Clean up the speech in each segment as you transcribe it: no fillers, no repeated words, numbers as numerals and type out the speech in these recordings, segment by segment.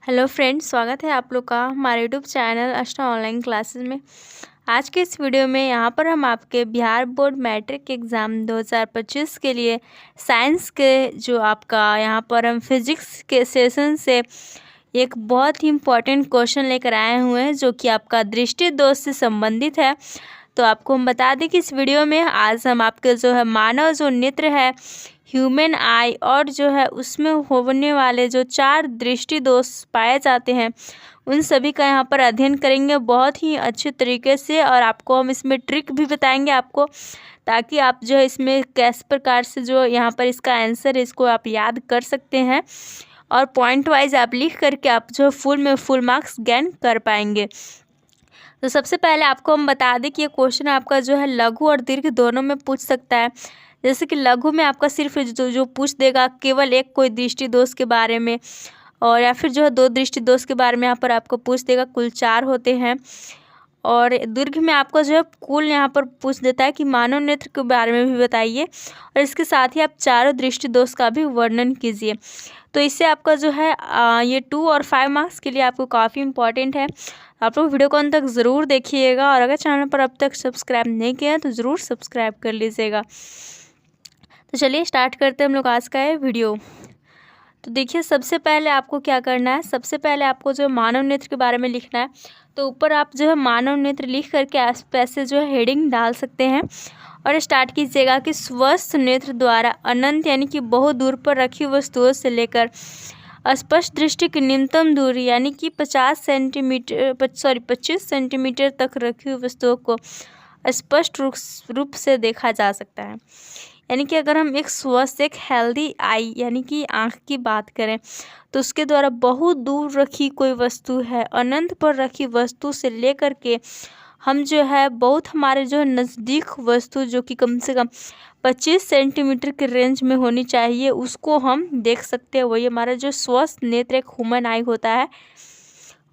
Hello friends, स्वागत है आप लोग का हमारे यूट्यूब चैनल अष्टा ऑनलाइन क्लासेस में। आज के इस वीडियो में यहाँ पर हम आपके बिहार बोर्ड मैट्रिक एग्ज़ाम 2025 के लिए साइंस के जो आपका यहाँ पर हम फिजिक्स के सेशन से एक बहुत ही इम्पोर्टेंट क्वेश्चन लेकर आए हुए हैं जो कि आपका दृष्टि दोष से संबंधित है। तो आपको हम बता दें कि इस वीडियो में आज हम आपके जो है मानव जो नेत्र है, ह्यूमन आई, और जो है उसमें होने वाले जो 4 दृष्टि दोष पाए जाते हैं उन सभी का यहाँ पर अध्ययन करेंगे बहुत ही अच्छे तरीके से। और आपको हम इसमें ट्रिक भी बताएंगे आपको, ताकि आप जो है इसमें किस प्रकार से जो यहाँ पर इसका आंसर है इसको आप याद कर सकते हैं और पॉइंट वाइज आप लिख करके आप जो फुल मार्क्स गेन कर पाएंगे। तो सबसे पहले आपको हम बता दें कि ये क्वेश्चन आपका जो है लघु और दीर्घ दोनों में पूछ सकता है। जैसे कि लघु में आपका सिर्फ जो पूछ देगा केवल एक कोई दृष्टि दोष के बारे में, और या फिर जो है 2 दृष्टि दोष के बारे में यहाँ पर आपको पूछ देगा, कुल 4 होते हैं। और दीर्घ में आपको जो है कुल यहाँ पर पूछ देता है कि मानव नेत्र के बारे में भी बताइए, और इसके साथ ही आप चारों दृष्टि दोष का भी वर्णन कीजिए। तो इससे आपका जो है ये 2 और 5 मार्क्स के लिए आपको काफ़ी इंपॉर्टेंट है। आप लोग वीडियो को अंत तक ज़रूर देखिएगा, और अगर चैनल पर अब तक सब्सक्राइब नहीं किया है तो ज़रूर सब्सक्राइब कर लीजिएगा। तो चलिए स्टार्ट करते हैं हम लोग आज का ये वीडियो। तो देखिए, सबसे पहले आपको क्या करना है, सबसे पहले आपको जो मानव नेत्र के बारे में लिखना है। तो ऊपर आप जो है मानव नेत्र लिख करके आसपास से जो है हेडिंग डाल सकते हैं और स्टार्ट कीजिएगा कि स्वस्थ नेत्र द्वारा अनंत यानी कि बहुत दूर पर रखी वस्तुओं से लेकर स्पष्ट दृष्टि की न्यूनतम दूरी यानी कि 25 सेंटीमीटर तक रखी हुई वस्तुओं को स्पष्ट रूप से देखा जा सकता है। यानी कि अगर हम एक स्वस्थ एक हेल्दी आई यानी कि आँख की बात करें तो उसके द्वारा बहुत दूर रखी कोई वस्तु है, अनंत पर रखी वस्तु से लेकर के हम जो है बहुत हमारे जो नज़दीक वस्तु जो कि कम से कम 25 सेंटीमीटर के रेंज में होनी चाहिए उसको हम देख सकते हैं। वही हमारा जो स्वस्थ नेत्र एक ह्यूमन आई होता है।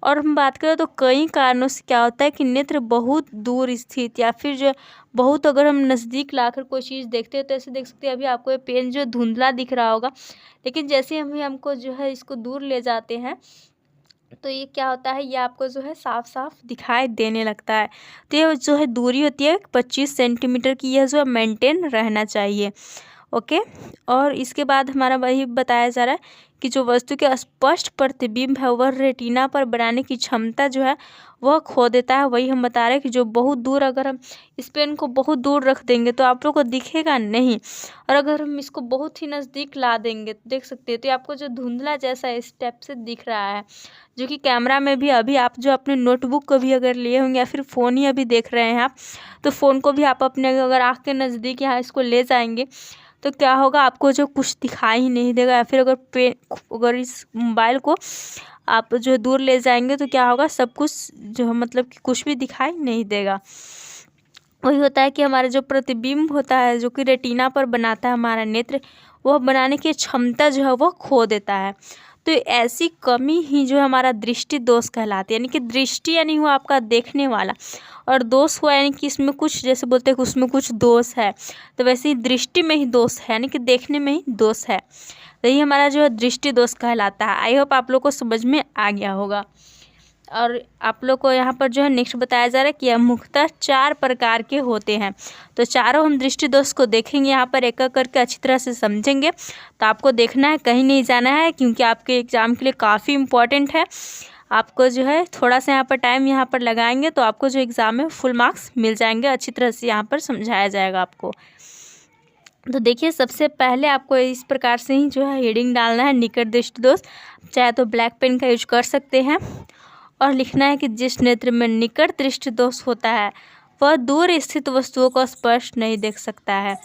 और हम बात करें तो कई कारणों से क्या होता है कि नेत्र बहुत दूर स्थित या फिर जो बहुत अगर हम नज़दीक लाकर कोई चीज़ देखते हैं तो ऐसे देख सकते हैं। अभी आपको ये पेन जो धुंधला दिख रहा होगा, लेकिन जैसे हमको जो है इसको दूर ले जाते हैं तो ये क्या होता है, ये आपको जो है साफ साफ दिखाई देने लगता है। तो ये जो है दूरी होती है 25 सेंटीमीटर की, यह जो है मेंटेन रहना चाहिए। ओके। और इसके बाद हमारा वही बताया जा रहा है कि जो वस्तु के स्पष्ट प्रतिबिंब है वह रेटिना पर बनाने की क्षमता जो है वह खो देता है। वही हम बता रहे हैं कि जो बहुत दूर अगर हम इस पेन को बहुत दूर रख देंगे तो आप लोग को दिखेगा नहीं, और अगर हम इसको बहुत ही नज़दीक ला देंगे तो देख सकते हैं। तो आपको जो धुंधला जैसा इस टाइप से दिख रहा है, जो कि कैमरा में भी अभी आप जो अपने नोटबुक को भी अगर लिए होंगे या फिर फ़ोन ही अभी देख रहे हैं आप, तो फ़ोन को भी आप अपने अगर आँख के नज़दीक यहाँ इसको ले जाएंगे तो क्या होगा, आपको जो कुछ दिखाई ही नहीं देगा। या फिर अगर इस मोबाइल को आप जो दूर ले जाएंगे तो क्या होगा, सब कुछ जो मतलब कि कुछ भी दिखाई नहीं देगा। वही होता है कि हमारा जो प्रतिबिंब होता है जो कि रेटिना पर बनाता है हमारा नेत्र, वह बनाने की क्षमता जो है वह खो देता है। तो ऐसी कमी ही जो हमारा दृष्टि दोष कहलाती है। यानी कि दृष्टि यानी हुआ आपका देखने वाला, और दोष हुआ यानी कि इसमें कुछ जैसे बोलते हैं कि उसमें कुछ दोष है, तो वैसे ही दृष्टि में ही दोष है, यानी कि देखने में ही दोष है। तो यही हमारा जो है दृष्टि दोष कहलाता है। आई होप आप लोग को समझ में आ गया होगा। और आप लोग को यहाँ पर जो है नेक्स्ट बताया जा रहा है कि यह मुख्यतः 4 प्रकार के होते हैं। तो चारों हम दृष्टि दोष को देखेंगे, यहाँ पर एक एक करके अच्छी तरह से समझेंगे। तो आपको देखना है, कहीं नहीं जाना है, क्योंकि आपके एग्ज़ाम के लिए काफ़ी इम्पोर्टेंट है। आपको जो है थोड़ा सा यहाँ पर टाइम यहाँ पर लगाएंगे तो आपको जो एग्ज़ाम में फुल मार्क्स मिल जाएंगे, अच्छी तरह से यहाँ पर समझाया जाएगा आपको। तो देखिए, सबसे पहले आपको इस प्रकार से ही जो है हेडिंग डालना है, निकट दृष्टि दोष। चाहे तो ब्लैक पेन का यूज कर सकते हैं और लिखना है कि जिस नेत्र में निकट दृष्टि दोष होता है वह दूर स्थित वस्तुओं को स्पष्ट नहीं देख सकता है।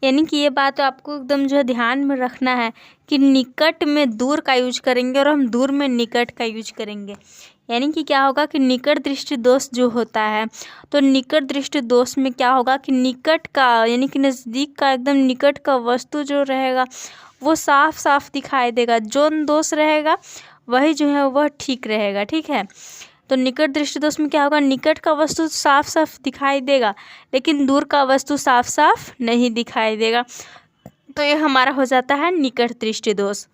यानी कि ये बात तो आपको एकदम जो है ध्यान में रखना है कि निकट में दूर का यूज करेंगे और हम दूर में निकट का यूज करेंगे। यानी कि क्या होगा कि निकट दृष्टि दोष जो होता है, तो निकट दृष्टि दोष में क्या होगा कि निकट का यानी कि नज़दीक का एकदम निकट का वस्तु जो रहेगा वो साफ साफ दिखाई देगा। जो दोष रहेगा वही जो है वह ठीक रहेगा। ठीक है। तो निकट दृष्टि दोष में क्या होगा, निकट का वस्तु साफ साफ दिखाई देगा लेकिन दूर का वस्तु साफ साफ नहीं दिखाई देगा। तो ये हमारा हो जाता है निकट दृष्टि दोष।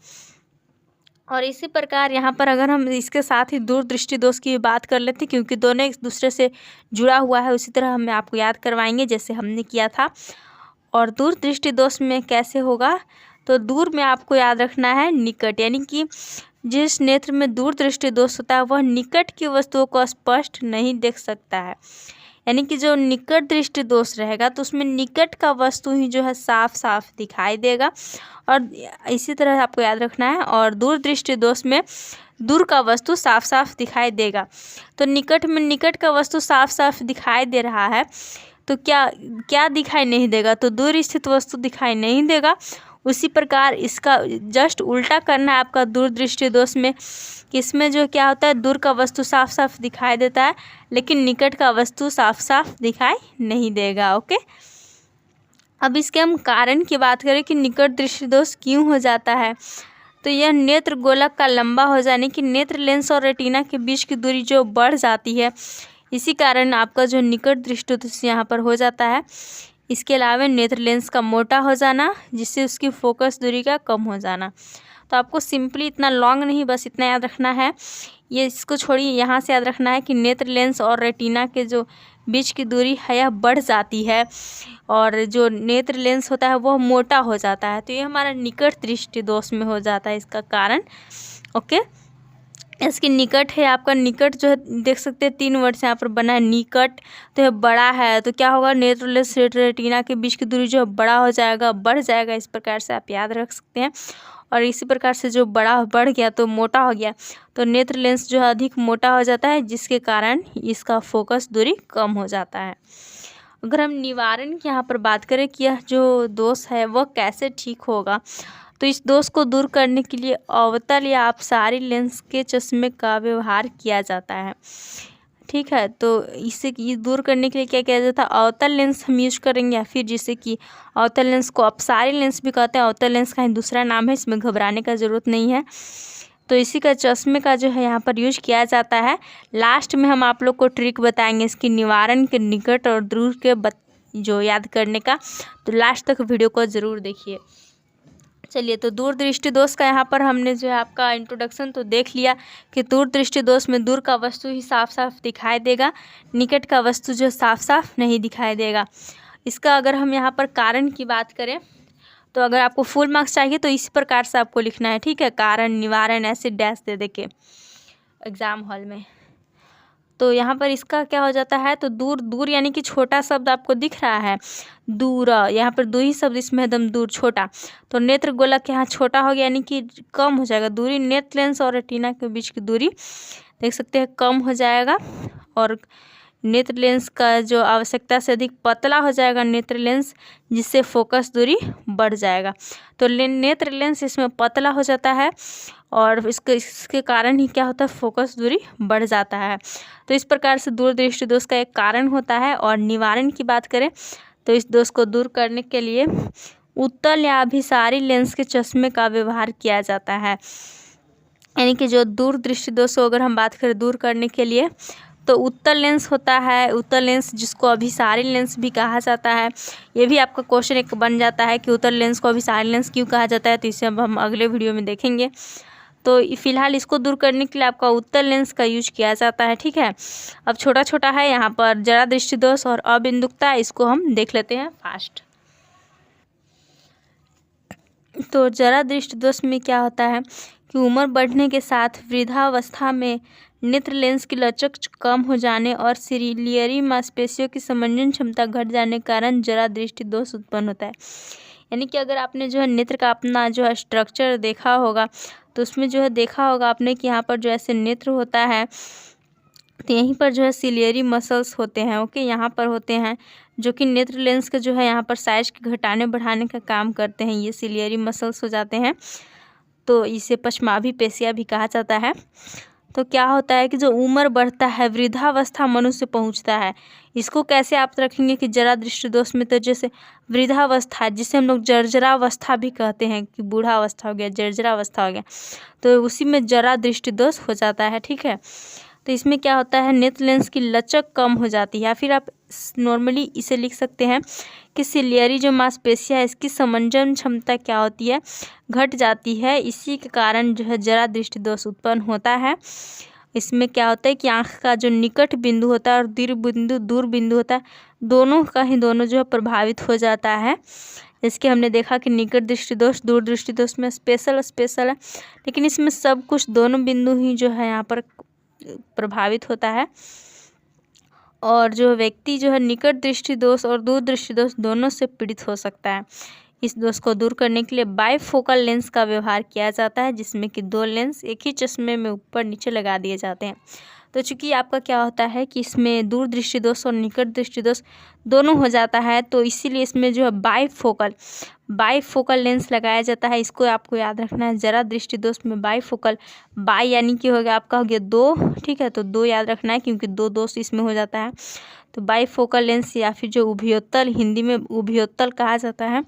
और इसी प्रकार यहाँ पर अगर हम इसके साथ ही दूरदृष्टि दोष की बात कर लेते हैं, क्योंकि दोनों एक दूसरे से जुड़ा हुआ है, उसी तरह हम आपको याद करवाएंगे जैसे हमने किया था। और दूरदृष्टि दोष में कैसे होगा, तो दूर में आपको याद रखना है निकट, यानी कि जिस नेत्र में दूरदृष्टि दोष होता है वह निकट की वस्तुओं को स्पष्ट नहीं देख सकता है। यानी कि जो निकट दृष्टि दोष रहेगा तो उसमें निकट का वस्तु ही जो है साफ साफ दिखाई देगा, और इसी तरह आपको याद रखना है। और दूर दृष्टि दोष में दूर का वस्तु साफ साफ दिखाई देगा। तो निकट में निकट का वस्तु साफ साफ दिखाई दे रहा है, तो क्या क्या दिखाई नहीं देगा, तो दूर स्थित वस्तु दिखाई नहीं देगा। उसी प्रकार इसका जस्ट उल्टा करना है आपका दूरदृष्टि दोष में, कि इसमें जो क्या होता है, दूर का वस्तु साफ साफ दिखाई देता है लेकिन निकट का वस्तु साफ साफ दिखाई नहीं देगा। ओके, अब इसके हम कारण की बात करें कि निकट दृष्टि दोष क्यों हो जाता है, तो यह नेत्र गोलक का लंबा हो जाने की नेत्र लेंस और रेटिना के बीच की दूरी जो बढ़ जाती है, इसी कारण आपका जो निकट दृष्टि दोष यहाँ पर हो जाता है। इसके अलावा नेत्र लेंस का मोटा हो जाना, जिससे उसकी फोकस दूरी का कम हो जाना। तो आपको सिंपली इतना लॉन्ग नहीं, बस इतना याद रखना है, ये इसको छोड़िए, यहाँ से याद रखना है कि नेत्र लेंस और रेटिना के जो बीच की दूरी है यह बढ़ जाती है, और जो नेत्र लेंस होता है वह मोटा हो जाता है। तो ये हमारा निकट दृष्टि दोष में हो जाता है इसका कारण। ओके, इसकी निकट है, आपका निकट जो है देख सकते हैं 3 वर्ड से यहाँ पर बना है निकट, तो यह बड़ा है, तो क्या होगा, नेत्र लेंस रेटिना के बीच की दूरी जो है बड़ा हो जाएगा, बढ़ जाएगा। इस प्रकार से आप याद रख सकते हैं। और इसी प्रकार से जो बड़ा बढ़ गया तो मोटा हो गया, तो नेत्र लेंस जो है अधिक मोटा हो जाता है, जिसके कारण इसका फोकस दूरी कम हो जाता है। अगर हम निवारण की यहाँ पर बात करें कि यह जो दोष है वह कैसे ठीक होगा, तो इस दोष को दूर करने के लिए अवतल या अपसारी लेंस के चश्मे का व्यवहार किया जाता है। ठीक है, तो इसे दूर करने के लिए क्या किया जाता है, अवतल लेंस हम यूज करेंगे, या फिर जिसे कि अवतल लेंस को अपसारी लेंस भी कहते हैं। अवतल लेंस का ही दूसरा नाम है, इसमें घबराने का ज़रूरत नहीं है। तो इसी का चश्मे का जो है यहाँ पर यूज किया जाता है। लास्ट में हम आप लोग को ट्रिक बताएंगे इसकी निवारण के निकट और दूर के जो याद करने का, तो लास्ट तक वीडियो को ज़रूर देखिए। चलिए, तो दूरदृष्टि दोष का यहाँ पर हमने जो है आपका इंट्रोडक्शन तो देख लिया कि दूरदृष्टि दोष में दूर का वस्तु ही साफ साफ दिखाई देगा, निकट का वस्तु जो साफ साफ नहीं दिखाई देगा। इसका अगर हम यहाँ पर कारण की बात करें, तो अगर आपको फुल मार्क्स चाहिए तो इस प्रकार से आपको लिखना है। ठीक है, कारण निवारण ऐसे डैश दे के एग्ज़ाम हॉल में। तो यहाँ पर इसका क्या हो जाता है, तो दूर दूर यानी कि छोटा शब्द आपको दिख रहा है, दूर, यहाँ पर दो ही शब्द इसमें एकदम दूर छोटा, तो नेत्र गोलक यहाँ छोटा हो गया, यानी कि कम हो जाएगा दूरी। नेत्र लेंस और रेटिना के बीच की दूरी देख सकते हैं कम हो जाएगा, और नेत्र लेंस का जो आवश्यकता से अधिक पतला हो जाएगा नेत्र लेंस, जिससे फोकस दूरी बढ़ जाएगा। तो नेत्र लेंस इसमें पतला हो जाता है, और इसके कारण ही क्या होता है, फोकस दूरी बढ़ जाता है। तो इस प्रकार से दूरदृष्टि दोष का एक कारण होता है। और निवारण की बात करें तो इस दोष को दूर करने के लिए उत्तल या अभिसारी लेंस के चश्मे का व्यवहार किया जाता है। यानी कि जो दूरदृष्टि दोष को अगर हम बात करें दूर करने के लिए, तो उत्तल लेंस होता है, उत्तल लेंस जिसको अभिसारी लेंस भी कहा जाता है। ये भी आपका क्वेश्चन एक बन जाता है कि उत्तल लेंस को अभिसारी लेंस क्यों कहा जाता है, तो इसे अब हम अगले वीडियो में देखेंगे। तो फिलहाल इसको दूर करने के लिए आपका उत्तल लेंस का यूज किया जाता है। ठीक है, अब छोटा छोटा है यहाँ पर जरा दृष्टि दोष और अबिंदुकता, इसको हम देख लेते हैं फास्ट। तो जरा दृष्टि दोष में क्या होता है कि उम्र बढ़ने के साथ वृद्धावस्था में नेत्र लेंस की लचक कम हो जाने और सिलियरी मांसपेशियों की समंजन क्षमता घट जाने के कारण जरा दृष्टि दोष उत्पन्न होता है। यानी कि अगर आपने जो है नेत्र का अपना जो है स्ट्रक्चर देखा होगा, तो उसमें जो है देखा होगा आपने कि यहाँ पर जो ऐसे नेत्र होता है, तो यहीं पर जो है सिलियरी मसल्स होते हैं। ओके, यहाँ पर होते हैं, जो कि नेत्र लेंस के जो है यहाँ पर साइज के घटाने बढ़ाने का काम करते हैं। ये सिलियरी मसल्स हो जाते हैं, तो इसे पश्चमाभि पेशियाँ भी कहा जाता है। तो क्या होता है कि जो उम्र बढ़ता है, वृद्धावस्था मनुष्य पहुंचता है, इसको कैसे आप रखेंगे कि जरा दृष्टि दोष में, तो जैसे वृद्धावस्था जिसे हम लोग जर्जरावस्था भी कहते हैं कि बूढ़ा अवस्था हो गया, जर्जरावस्था हो गया, तो उसी में जरा दृष्टि दोष हो जाता है। ठीक है, तो इसमें क्या होता है, नेत्र लेंस की लचक कम हो जाती है, या फिर आप नॉर्मली इसे लिख सकते हैं कि सिलियरी जो मांसपेशियाँ है इसकी समंजन क्षमता क्या होती है, घट जाती है। इसी के कारण जो है जरा दृष्टि दोष उत्पन्न होता है। इसमें क्या होता है कि आँख का जो निकट बिंदु होता है और दूर बिंदु होता है, दोनों जो है प्रभावित हो जाता है। इसके हमने देखा कि निकट दृष्टि दोष, दूर दृष्टि दोष में स्पेशल है, लेकिन इसमें सब कुछ दोनों बिंदु ही जो है यहाँ पर प्रभावित होता है। और जो व्यक्ति जो है निकट दृष्टि दोष और दूर दृष्टि दोष दोनों से पीड़ित हो सकता है। इस दोष को दूर करने के लिए बाइफोकल लेंस का व्यवहार किया जाता है, जिसमें कि 2 लेंस एक ही चश्मे में ऊपर नीचे लगा दिए जाते हैं। तो चूंकि आपका क्या होता है कि इसमें दूर दृष्टि दोष और निकट दृष्टि दोष दोनों हो जाता है, तो इसीलिए इसमें जो है बाइफोकल लेंस लगाया जाता है। इसको आपको याद रखना है। जरा दृष्टि दोष में बाइफोकल, बाई यानी कि हो गया आपका हो गया 2, ठीक है, तो 2 याद रखना है क्योंकि 2 दोष इसमें हो जाता है। तो बाइफोकल लेंस या फिर जो उभयोत्तल, हिंदी में उभयोत्तल कहा जाता है,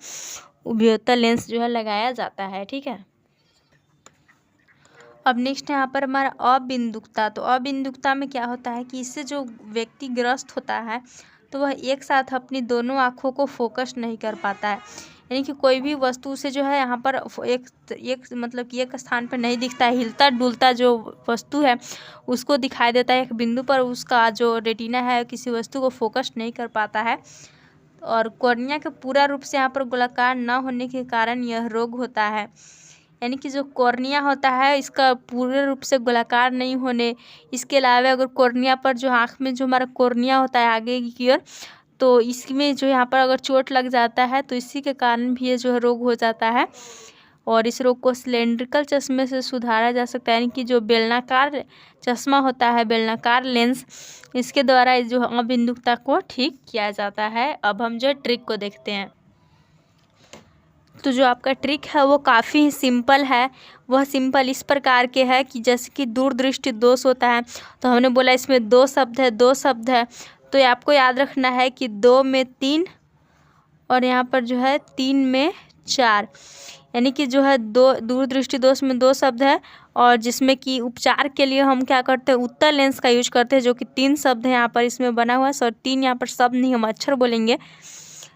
उभयोत्तल लेंस जो है लगाया जाता है, ठीक है। अब नेक्स्ट यहाँ पर हमारा अबिंदुकता। तो अबिंदुकता में क्या होता है कि इससे जो व्यक्ति ग्रस्त होता है तो वह एक साथ अपनी दोनों आँखों को फोकस नहीं कर पाता है, यानी कि कोई भी वस्तु से जो है यहाँ पर एक मतलब कि एक स्थान पर नहीं दिखता है, हिलता डुलता जो वस्तु है उसको दिखाई देता है एक बिंदु पर, उसका जो रेटिना है किसी वस्तु को फोकस नहीं कर पाता है। और कॉर्निया के पूरा रूप से यहाँ पर गोलाकार न होने के कारण यह रोग होता है, यानी कि जो कॉर्निया होता है इसका पूरे रूप से गोलाकार नहीं होने, इसके अलावा अगर कॉर्निया पर जो आँख में जो हमारा कॉर्निया होता है आगे की ओर, तो इसमें जो यहाँ पर अगर चोट लग जाता है तो इसी के कारण भी ये जो है रोग हो जाता है। और इस रोग को सिलेंड्रिकल चश्मे से सुधारा जा सकता है, यानी कि जो बेलनाकार चश्मा होता है, बेलनाकार लेंस, इसके द्वारा इस जो अबिंदुकता को ठीक किया जाता है। अब हम जो ट्रिक को देखते हैं। तो जो आपका ट्रिक है वो काफ़ी सिंपल है। वह सिंपल इस प्रकार के है कि जैसे कि दूरदृष्टि दोष होता है, तो हमने बोला इसमें 2 शब्द है, तो आपको याद रखना है कि 2 में 3 और यहाँ पर जो है 3 में 4, यानी कि जो है दूरदृष्टि दोष में 2 शब्द है, और जिसमें कि उपचार के लिए हम क्या करते हैं, उत्तल लेंस का यूज करते हैं, जो कि 3 शब्द है यहाँ पर इसमें बना हुआ है। सॉरी 3 यहाँ पर शब्द नहीं, हम अक्षर बोलेंगे,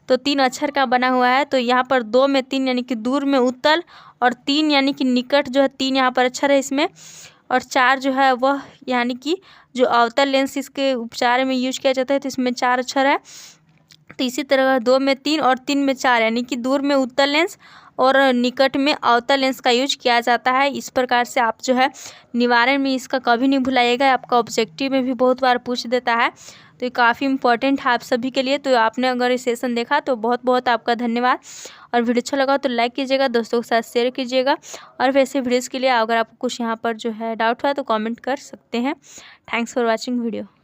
तो 3 अक्षर का बना हुआ है। तो यहाँ पर 2 में 3 यानी कि दूर में उत्तल, और 3 यानी कि निकट जो है 3 यहाँ पर अक्षर है इसमें, और 4 जो है वह यानी कि जो अवतल लेंस इसके उपचार में यूज किया जाता है, तो इसमें 4 अक्षर है। तो इसी तरह 2 में 3 और 3 में 4 यानी कि दूर में उत्तल लेंस और निकट में अवतल लेंस का यूज किया जाता है। इस प्रकार से आप जो है निवारण में इसका कभी नहीं भुलाइएगा, आपका ऑब्जेक्टिव में भी बहुत बार पूछ देता है, तो ये काफ़ी इंपॉर्टेंट है आप सभी के लिए। तो आपने अगर ये सेशन देखा तो बहुत बहुत आपका धन्यवाद, और वीडियो अच्छा लगा तो लाइक कीजिएगा, दोस्तों के साथ शेयर कीजिएगा, और वैसे वीडियोज़ के लिए अगर आपको कुछ यहाँ पर जो है डाउट हुआ तो कमेंट कर सकते हैं। Thanks for watching video.